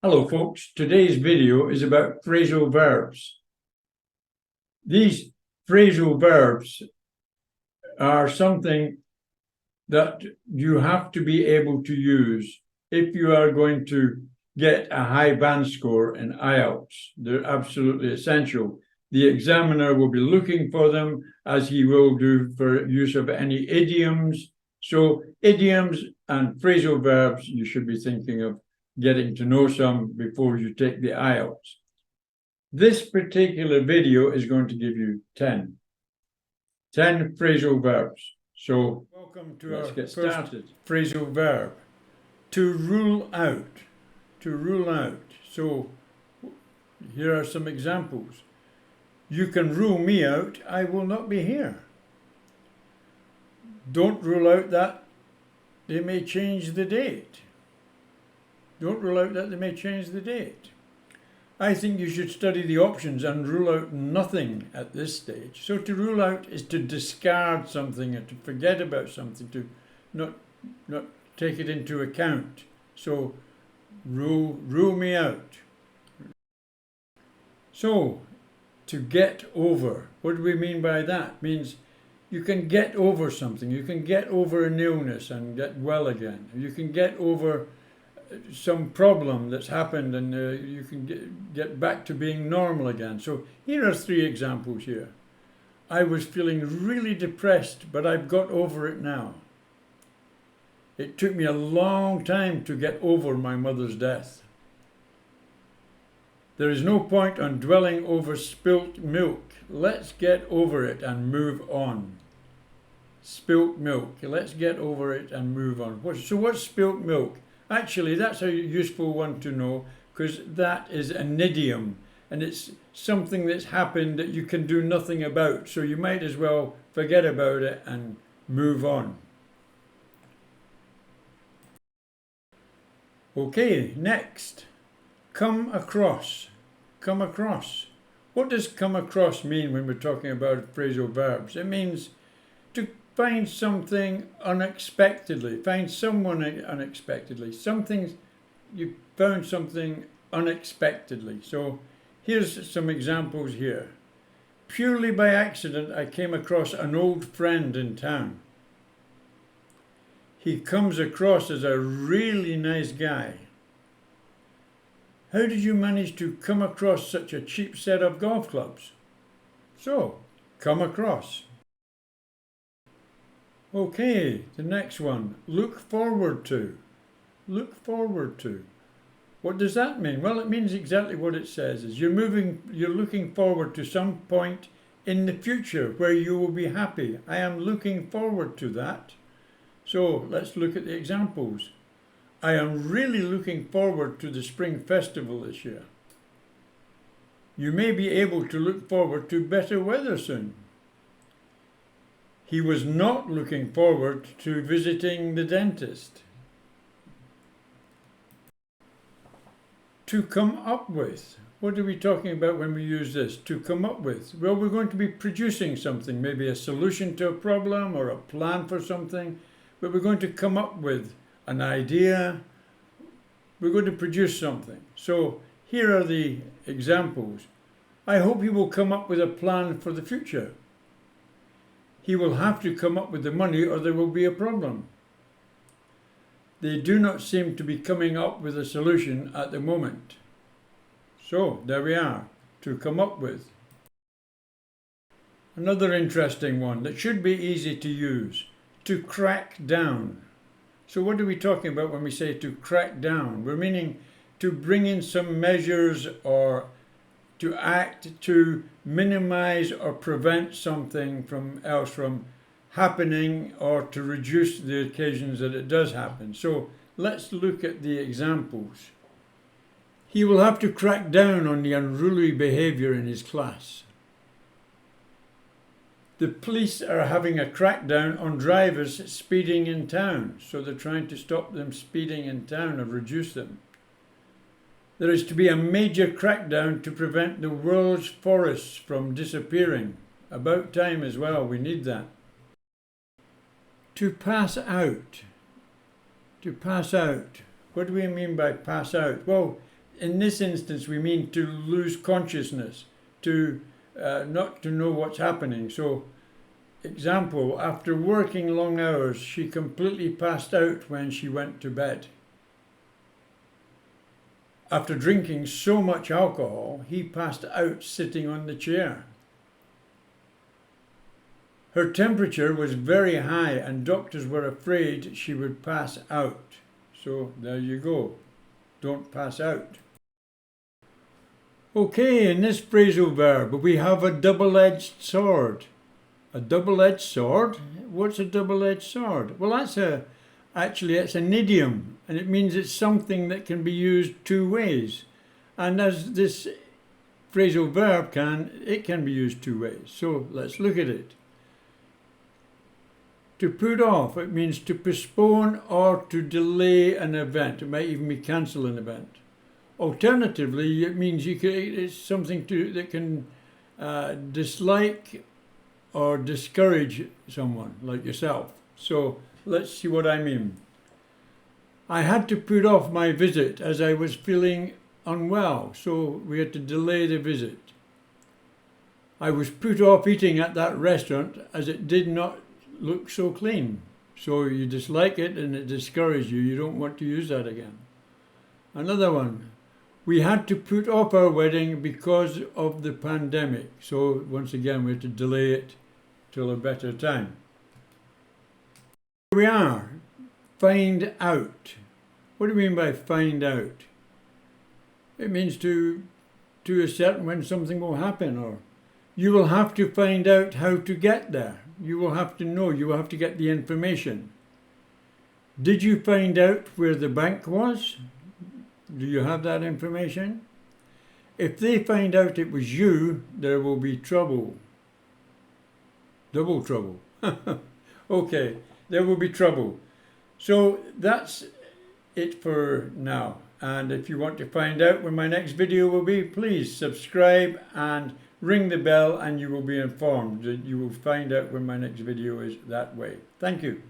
Hello folks, today's video is about phrasal verbs. These phrasal verbs are something that you have to be able to use if you are going to get a high band score in IELTS. They're absolutely essential. The examiner will be looking for them, as he will do for use of any idioms. So idioms and phrasal verbs, you should be thinking of getting to know some before you take the IELTS. This particular video is going to give you 10 phrasal verbs. So welcome to let's get started. Phrasal verb, to rule out, to rule out. So here are some examples. You can rule me out, I will not be here. Don't rule out that they may change the date. Don't rule out that they may change the date. I think you should study the options and rule out nothing at this stage. So to rule out is to discard something and to forget about something, to not take it into account. So rule me out. So to get over, what do we mean by that? It means you can get over something. You can get over an illness and get well again. You can get over some problem that's happened and you can get back to being normal again. So here are 3 examples here. I was feeling really depressed, but I've got over it now. It took me a long time to get over my mother's death. There is no point on dwelling over spilt milk. Let's get over it and move on. Spilt milk. Let's get over it and move on. So what's spilt milk? Actually, that's a useful one to know, because that is an idiom and it's something that's happened that you can do nothing about. So you might as well forget about it and move on. Okay, next. Come across. Come across. What does come across mean when we're talking about phrasal verbs? It means to find something unexpectedly, find someone unexpectedly. You found something unexpectedly. So here's some examples here. Purely by accident, I came across an old friend in town. He comes across as a really nice guy. How did you manage to come across such a cheap set of golf clubs? So, come across. Okay, the next one, look forward to. Look forward to. What does that mean? Well, it means exactly what it says. Is you're looking forward to some point in the future where you will be happy. I am looking forward to that. So let's look at the examples. I am really looking forward to the Spring Festival this year. You may be able to look forward to better weather soon. He was not looking forward to visiting the dentist. To come up with. What are we talking about when we use this? To come up with. Well, we're going to be producing something, maybe a solution to a problem or a plan for something, but we're going to come up with an idea. We're going to produce something. So here are the examples. I hope he will come up with a plan for the future. He will have to come up with the money or there will be a problem. They do not seem to be coming up with a solution at the moment. So there we are, to come up with. Another interesting one that should be easy to use, to crack down. So what are we talking about when we say to crack down? We're meaning to bring in some measures or to act to minimize or prevent something from happening or to reduce the occasions that it does happen. So let's look at the examples. He will have to crack down on the unruly behavior in his class. The police are having a crackdown on drivers speeding in town. So they're trying to stop them speeding in town or reduce them. There is to be a major crackdown to prevent the world's forests from disappearing. About time as well, we need that. To pass out. To pass out. What do we mean by pass out? Well, in this instance we mean to lose consciousness, to not to know what's happening. So, example, after working long hours, she completely passed out when she went to bed. After drinking so much alcohol, he passed out sitting on the chair. Her temperature was very high and doctors were afraid she would pass out. So there you go. Don't pass out. Okay, in this phrasal verb we have a double-edged sword. A double-edged sword? What's a double-edged sword? Well, actually it's an idiom, and it means it's something that can be used two ways. And as this phrasal verb it can be used two ways. So let's look at it. To put off, it means to postpone or to delay an event. It might even be cancel an event. Alternatively, it means it's something that can dislike or discourage someone, like yourself. So let's see what I mean. I had to put off my visit as I was feeling unwell, so we had to delay the visit. I was put off eating at that restaurant as it did not look so clean. So you dislike it and it discourages you. You don't want to use that again. Another one. We had to put off our wedding because of the pandemic. So once again, we had to delay it till a better time. Here we are. Find out. What do you mean by find out? It means to ascertain when something will happen, or you will have to find out how to get there. You will have to know, you will have to get the information. Did you find out where the bank was? Do you have that information? If they find out it was you, there will be trouble. Double trouble. Okay, there will be trouble. So that's it for now. And if you want to find out when my next video will be, please subscribe and ring the bell and you will be informed. You will find out when my next video is that way. Thank you.